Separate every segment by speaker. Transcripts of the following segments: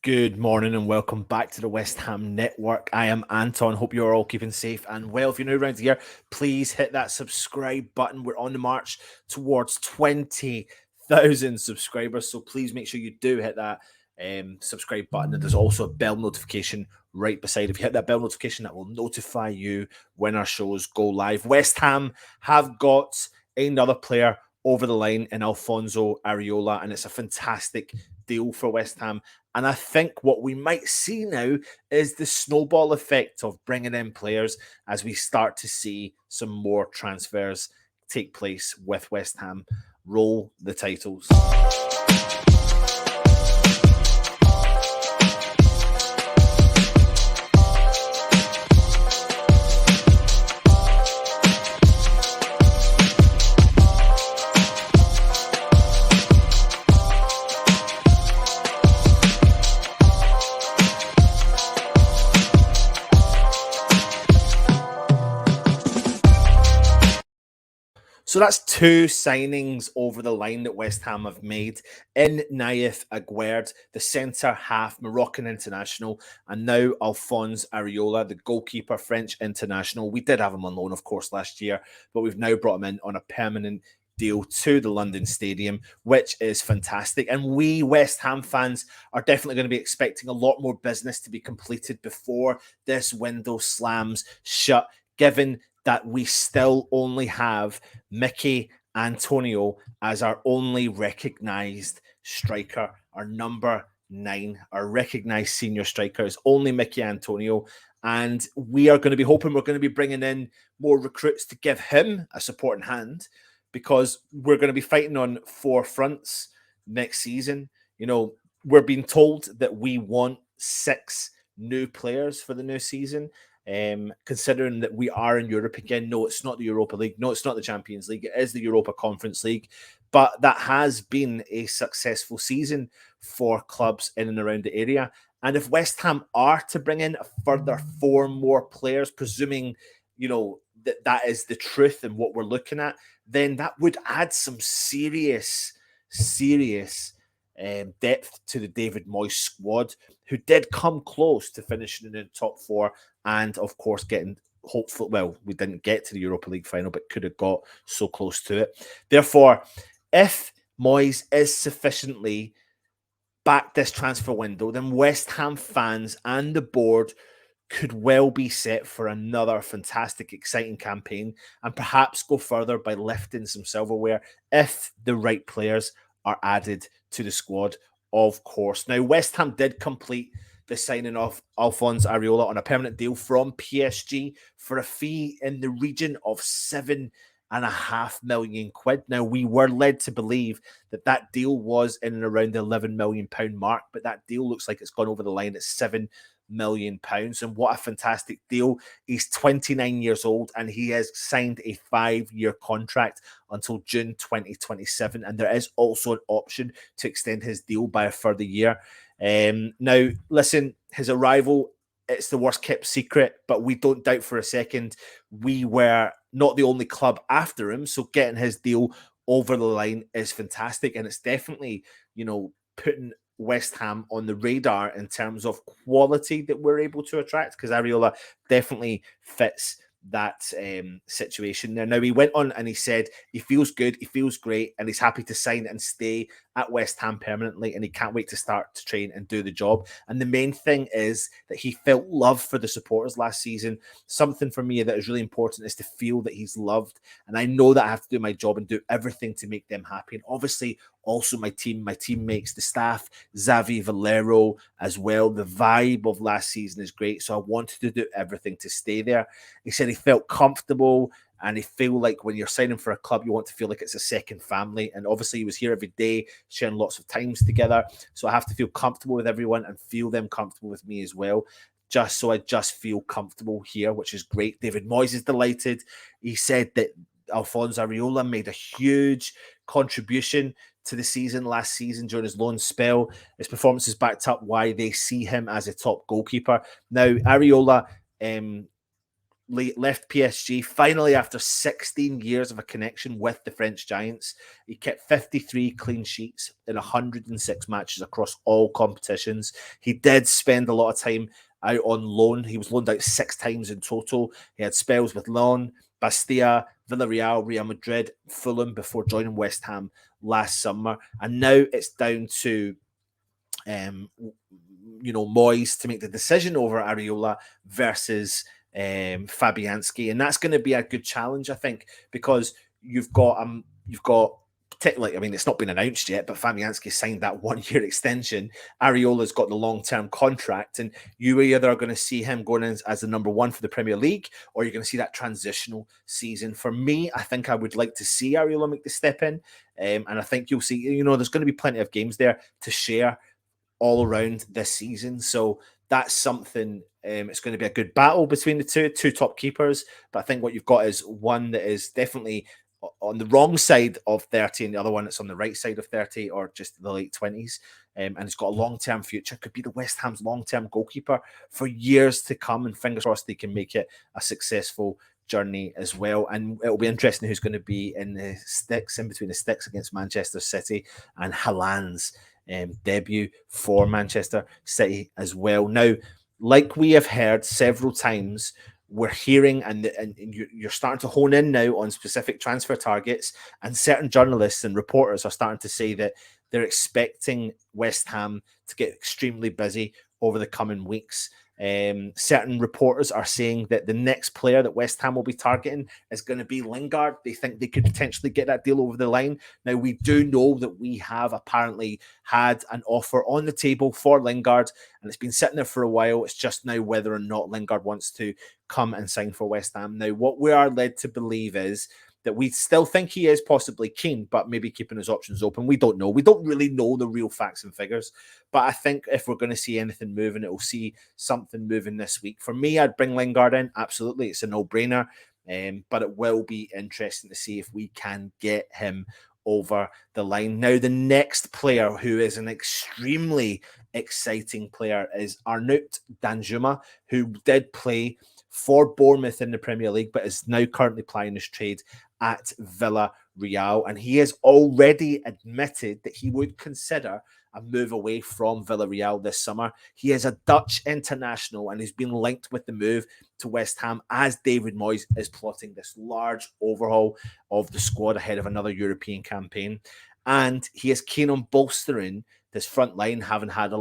Speaker 1: Good morning and welcome back to the West Ham Network. I am Anton. Hope you're all keeping safe and well. If you're new around here, please hit that subscribe button. We're on the march towards 20,000 subscribers, so please make sure you do hit that subscribe button. And there's also a bell notification right beside. If you hit that bell notification, that will notify you when our shows go live. West Ham have got another player over the line in Alfonso Areola, and it's a fantastic deal for West Ham. And I think what we might see now is the snowball effect of bringing in players as we start to see some more transfers take place with West Ham. Roll the titles. So that's two signings over the line that West Ham have made in MCKINLAY, the centre-half Moroccan international, and now Alphonse Areola, the goalkeeper French international. We did have him on loan, of course, last year, but we've now brought him in on a permanent deal to the London Stadium, which is fantastic. And we West Ham fans are definitely going to be expecting a lot more business to be completed before this window slams shut, given that we still only have Mickey Antonio as our only recognised striker, our number 9, our recognised senior striker is only Mickey Antonio. And we are going to be hoping we're going to be bringing in more recruits to give him a supporting hand, because we're going to be fighting on 4 fronts next season. You know, we're being told that we want 6 new players for the new season. Considering that we are in Europe again. No, it's not the Europa League. No, it's not the Champions League. It is the Europa Conference League. But that has been a successful season for clubs in and around the area. And if West Ham are to bring in a further 4 more players, presuming, you know, that is the truth and what we're looking at, then that would add some serious depth to the David Moyes squad, who did come close to finishing in the top 4 and, of course, getting hopeful. Well, we didn't get to the Europa League final, but could have got so close to it. Therefore, if Moyes is sufficiently back this transfer window, then West Ham fans and the board could well be set for another fantastic, exciting campaign, and perhaps go further by lifting some silverware if the right players are added to the squad, of course. Now, West Ham did complete the signing of Alphonse Areola on a permanent deal from PSG for a fee in the region of £7.5 million. Now, we were led to believe that that deal was in and around the £11 million mark, but that deal looks like it's gone over the line at £7 million. And what a fantastic deal. He's 29 years old and he has signed a 5-year contract until June 2027. And there is also an option to extend his deal by a further year. Now, listen, his arrival, it's the worst kept secret, but we don't doubt for a second we were not the only club after him. So getting his deal over the line is fantastic. And it's definitely, you know, putting West Ham on the radar in terms of quality that we're able to attract, because Areola definitely fits that situation there. Now, he went on and he said he feels good, he feels great, and he's happy to sign and stay at West Ham permanently, and he can't wait to start to train and do the job. And the main thing is that he felt love for the supporters last season. Something for me that is really important is to feel that he's loved, and I know that I have to do my job and do everything to make them happy. And obviously also my teammates, the staff, Xavi, Valero as well. The vibe of last season is great, so I wanted to do everything to stay there. He said he felt comfortable, and he feel like when you're signing for a club, you want to feel like it's a second family. And obviously he was here every day, sharing lots of times together. So I have to feel comfortable with everyone and feel them comfortable with me as well. So I just feel comfortable here, which is great. David Moyes is delighted. He said that Alphonse Areola made a huge contribution to the season last season during his loan spell. His performances backed up why they see him as a top goalkeeper. Now, Areola left PSG finally after 16 years of a connection with the French Giants. He kept 53 clean sheets in 106 matches across all competitions. He did spend a lot of time out on loan. He was loaned out 6 times in total. He had spells with Lyon, Bastia, Villarreal, Real Madrid, Fulham before joining West Ham last summer. And now it's down to MOYES to make the decision over Areola versus Fabianski, and that's going to be a good challenge, I think, because you've got particularly, I mean, it's not been announced yet, but Fabianski signed that 1-year extension. Areola's got the long-term contract, and you either are going to see him going in as the number 1 for the Premier League, or you're going to see that transitional season. For me, I think I would like to see Areola make the step in, and I think you'll see, there's going to be plenty of games there to share all around this season. So that's something. It's going to be a good battle between the two top keepers. But I think what you've got is one that is definitely on the wrong side of 30 and the other one that's on the right side of 30 or just the late 20s. And it's got a long-term future. Could be the West Ham's long-term goalkeeper for years to come. And fingers crossed they can make it a successful journey as well. And it'll be interesting who's going to be in the sticks, in between the sticks against Manchester City and Haaland's debut for Manchester City as well. Now, like we have heard several times, we're hearing and you're starting to hone in now on specific transfer targets, and certain journalists and reporters are starting to say that they're expecting West Ham to get extremely busy over the coming weeks. Certain reporters are saying that the next player that West Ham will be targeting is going to be Lingard. They think they could potentially get that deal over the line. Now, we do know that we have apparently had an offer on the table for Lingard, and it's been sitting there for a while. It's just now whether or not Lingard wants to come and sign for West Ham. Now, what we are led to believe is that we still think he is possibly keen, but maybe keeping his options open. We don't know. We don't really know the real facts and figures. But I think if we're going to see anything moving, it will see something moving this week. For me, I'd bring Lingard in. Absolutely. It's a no-brainer. But it will be interesting to see if we can get him over the line. Now, the next player who is an extremely exciting player is Arnaut Danjuma, who did play for Bournemouth in the Premier League, but is now currently plying his trade at Villarreal. And he has already admitted that he would consider a move away from Villarreal this summer. He is a Dutch international and he's been linked with the move to West Ham as David Moyes is plotting this large overhaul of the squad ahead of another European campaign. And he is keen on bolstering this front line, having had,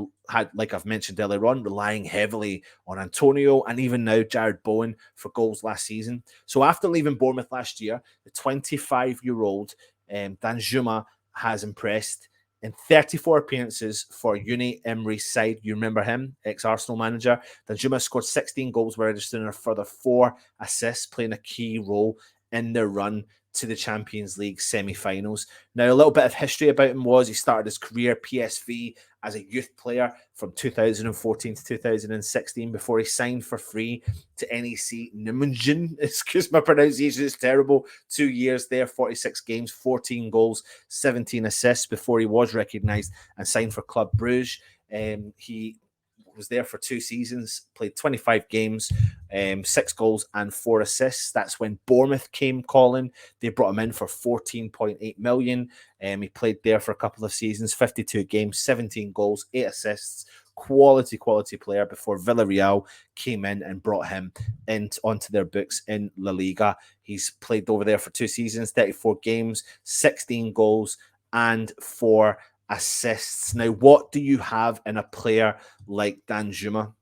Speaker 1: like I've mentioned earlier on, relying heavily on Antonio and even now Jared Bowen for goals last season. So after leaving Bournemouth last year, the 25-year-old Danjuma has impressed in 34 appearances for Unai Emery's side. You remember him, ex-Arsenal manager. Danjuma scored 16 goals, registering a further 4 assists, playing a key role in their run to the Champions League semi-finals. Now, a little bit of history about him was he started his career at PSV as a youth player from 2014 to 2016 before he signed for free to NIJMENGEN. Excuse my pronunciation, it's terrible. 2 years there, 46 games, 14 goals, 17 assists before he was recognised and signed for Club Brugge. He was there for 2 seasons, played 25 games, 6 goals and 4 assists. That's when Bournemouth came calling. They brought him in for 14.8 million. He played there for a couple of seasons, 52 games, 17 goals, 8 assists. Quality player before Villarreal came in and brought him onto their books in La Liga. He's played over there for 2 seasons, 34 games, 16 goals and 4 assists. Now, what do you have in a player like Danjuma?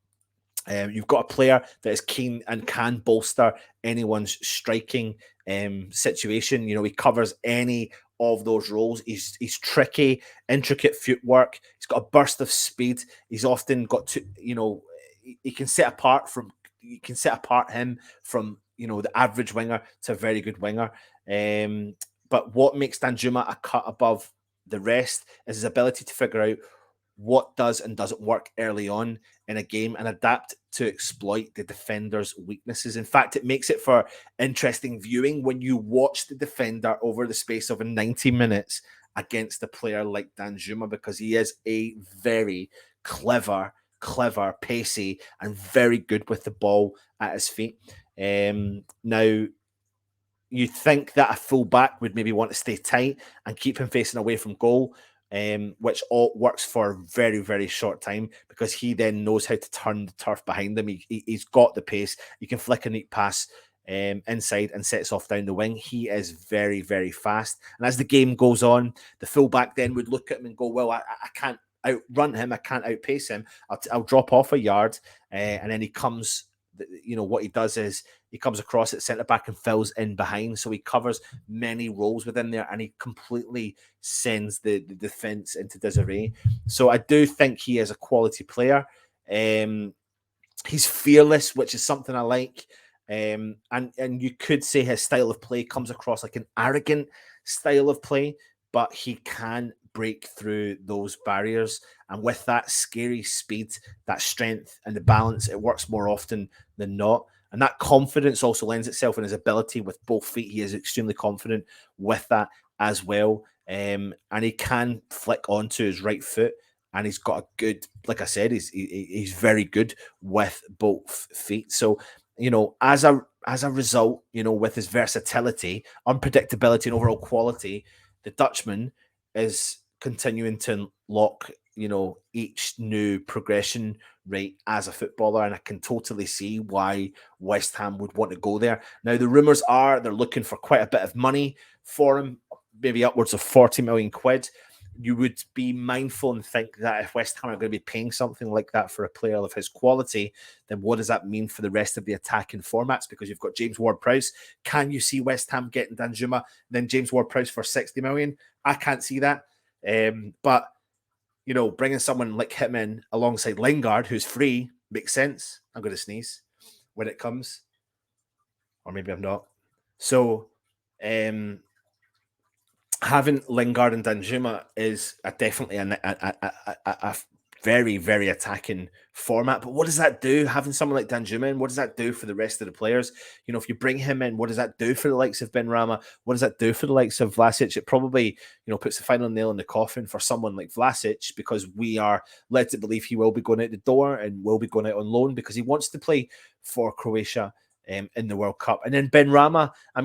Speaker 1: You've got a player that is keen and can bolster anyone's striking situation. You know, he covers any of those roles. He's tricky, intricate footwork. He's got a burst of speed. He's often got to, he can set apart him from, the average winger to a very good winger. But what makes Danjuma a cut above the rest is his ability to figure out what does and doesn't work early on in a game and adapt to exploit the defender's weaknesses. In fact, it makes it for interesting viewing when you watch the defender over the space of 90 minutes against a player like Danjuma, because he is a very clever, pacey, and very good with the ball at his feet. Now, you'd think that a full-back would maybe want to stay tight and keep him facing away from goal, which all works for a very, very short time because he then knows how to turn the turf behind him. He's got the pace. He can flick a neat pass inside and sets off down the wing. He is very, very fast. And as the game goes on, the fullback then would look at him and go, well, I can't outrun him. I can't outpace him. I'll drop off a yard. And then he comes, what he does is he comes across at centre back and fills in behind. So he covers many roles within there and he completely sends the defence into disarray. So I do think he is a quality player. He's fearless, which is something I like. And you could say his style of play comes across like an arrogant style of play, but he can break through those barriers. And with that scary speed, that strength and the balance, it works more often than not. And that confidence also lends itself in his ability with both feet. He is extremely confident with that as well. And he can flick onto his right foot. And he's got a good, like I said, he's very good with both feet. So, as a result, with his versatility, unpredictability, and overall quality, the Dutchman is continuing to unlock, each new progression rate as a footballer. And I can totally see why West Ham would want to go there. Now, the rumours are they're looking for quite a bit of money for him, maybe upwards of 40 million quid. You would be mindful and think that if West Ham are going to be paying something like that for a player of his quality, then what does that mean for the rest of the attacking formats? Because you've got James Ward-Prowse. Can you see West Ham getting Danjuma, then James Ward-Prowse for 60 million? I can't see that. But, bringing someone like him in alongside Lingard, who's free, makes sense. I'm going to sneeze when it comes. Or maybe I'm not. So, having Lingard and Danjuma is definitely a very, very attacking format. But what does that do? Having someone like Danjuma in, what does that do for the rest of the players? If you bring him in, what does that do for the likes of Benrahma? What does that do for the likes of Vlasic? It probably, puts the final nail in the coffin for someone like Vlasic, because we are led to believe he will be going out the door and will be going out on loan because he wants to play for Croatia in the World Cup. And then Benrahma, I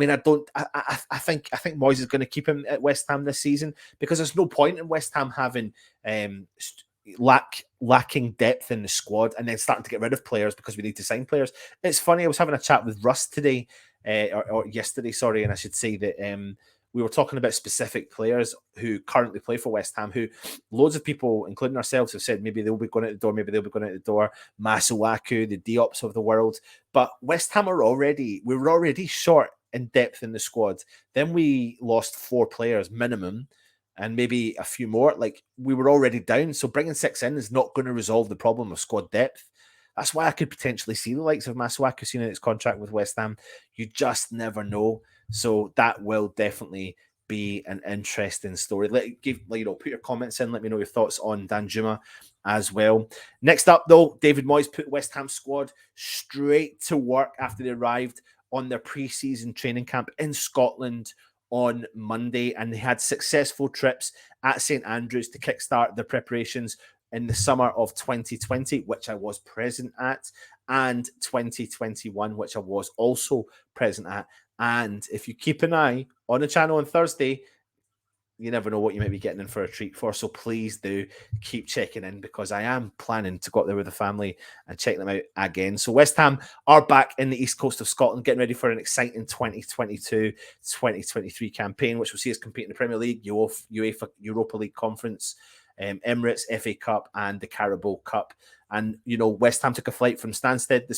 Speaker 1: think Moyes is going to keep him at West Ham this season because there's no point in West Ham having lacking depth in the squad and then starting to get rid of players because we need to sign players. It's funny, I was having a chat with Russ today, or yesterday, sorry, and I should say that we were talking about specific players who currently play for West Ham, who loads of people, including ourselves, have said maybe they'll be going out the door, maybe they'll be going out the door. Masuaku, the Diops of the world. But West Ham we were already short in depth in the squad. Then we lost 4 players minimum, and maybe a few more. Like, we were already down. So bringing 6 in is not going to resolve the problem of squad depth. That's why I could potentially see the likes of Masuaku seeing its contract with West Ham. You just never know. So that will definitely be an interesting story. Put your comments in. Let me know your thoughts on Danjuma as well. Next up, though, David Moyes put West Ham squad straight to work after they arrived on their pre-season training camp in Scotland on Monday, and they had successful trips at St Andrews to kickstart their preparations in the summer of 2020, which I was present at, and 2021, which I was also present at. And if you keep an eye on the channel on Thursday, you never know what you might be getting in for a treat for. So please do keep checking in, because I am planning to go up there with the family and check them out again. So West Ham are back in the east coast of Scotland, getting ready for an exciting 2022-2023 campaign, which will see us compete in the Premier League, UEFA Europa League Conference, Emirates, FA Cup, and the Carabao Cup. And, West Ham took a flight from Stansted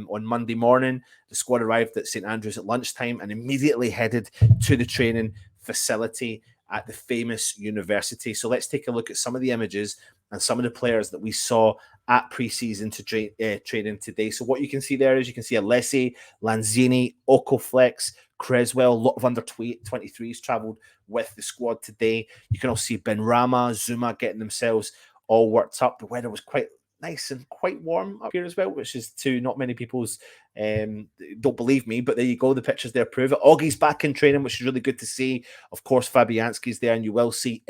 Speaker 1: on Monday morning. The squad arrived at St Andrews at lunchtime and immediately headed to the training facility at the famous university. So let's take a look at some of the images and some of the players that we saw at pre-season training today. So what you can see there is you can see Alessi, Lanzini, Okoflex, Creswell. A lot of under 23s travelled with the squad today. You can also see Benrahma, Zuma getting themselves all worked up. The weather was quite nice and quite warm up here as well, which is to not many people's don't believe me, but there you go. The pictures there prove it. Augie's back in training, which is really good to see. Of course, Fabianski's there, and you will see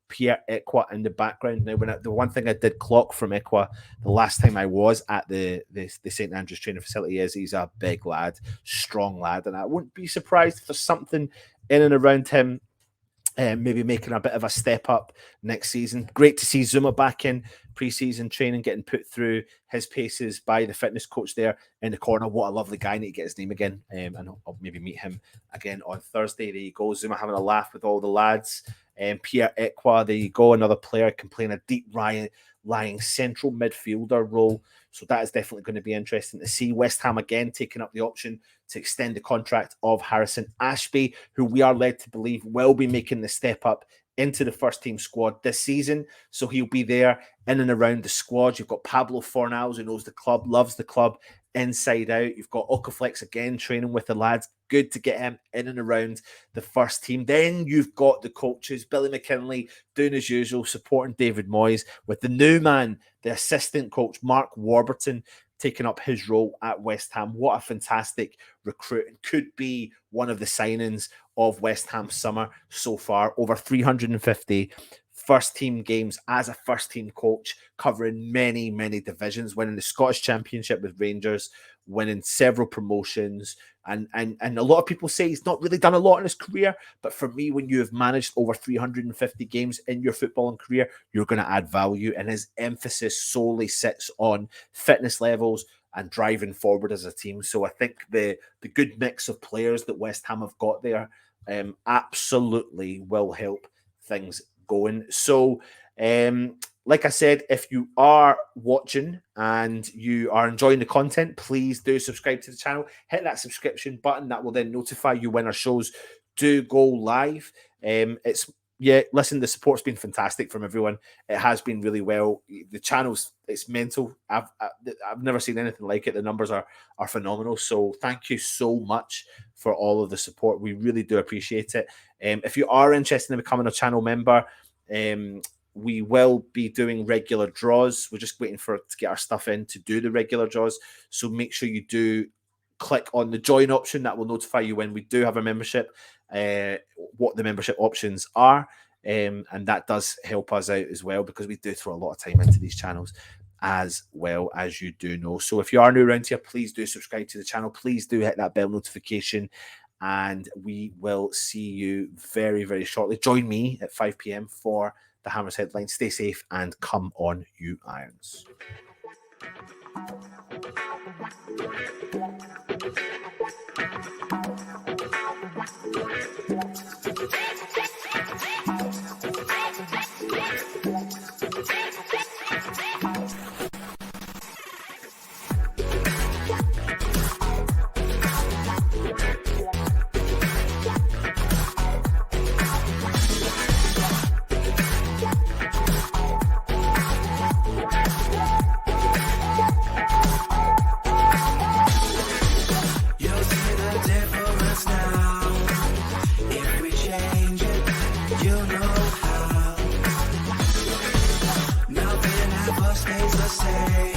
Speaker 1: Pierre Equa in the background. Now, the one thing I did clock from Equa the last time I was at the St. Andrews training facility is he's a big lad, strong lad, and I wouldn't be surprised if there's something in and around him. Maybe making a bit of a step up next season. Great to see Zuma back in pre-season training, getting put through his paces by the fitness coach there in the corner. What a lovely guy. I need to get his name again, and I'll maybe meet him again on Thursday. There you go. Zuma having a laugh with all the lads. Pierre Equa, there you go. Another player can play in a deep lying central midfielder role. So that is definitely going to be interesting to see. West Ham again taking up the option to extend the contract of Harrison Ashby, who we are led to believe will be making the step up into the first team squad this season. So he'll be there in and around the squad. You've got Pablo Fornals, who knows the club, loves the club inside out. You've got Okaflex again training with the lads. Good to get him in and around the first team. Then you've got the coaches, Billy McKinlay, doing as usual, supporting David Moyes, with the new man, the assistant coach, Mark Warburton, taking up his role at West Ham. What a fantastic recruit, and could be one of the signings of West Ham summer so far. Over 350 first team games as a first team coach, covering many, many divisions, winning the Scottish Championship with Rangers, winning several promotions. And a lot of people say he's not really done a lot in his career. But for me, when you have managed over 350 games in your footballing career, you're going to add value. And his emphasis solely sits on fitness levels and driving forward as a team. So I think the good mix of players that West Ham have got there absolutely will help things going. So like I said, if you are watching and you are enjoying the content, please do subscribe to the channel. Hit that subscription button. That will then notify you when our shows do go live. Listen, the support's been fantastic from everyone. It has been really well. The channel's, it's mental. I've never seen anything like it. The numbers are phenomenal. So thank you so much for all of the support. We really do appreciate it. If you are interested in becoming a channel member, we will be doing regular draws. We're just waiting to get our stuff in to do the regular draws. So make sure you do click on the join option. That will notify you when we do have a membership, what the membership options are. And that does help us out as well, because we do throw a lot of time into these channels, as well, as you do know. So if you are new around here, please do subscribe to the channel. Please do hit that bell notification, and we will see you very, very shortly. Join me at 5 p.m. for the Hammers headline. Stay safe and come on, you Irons.
Speaker 2: Stays the same.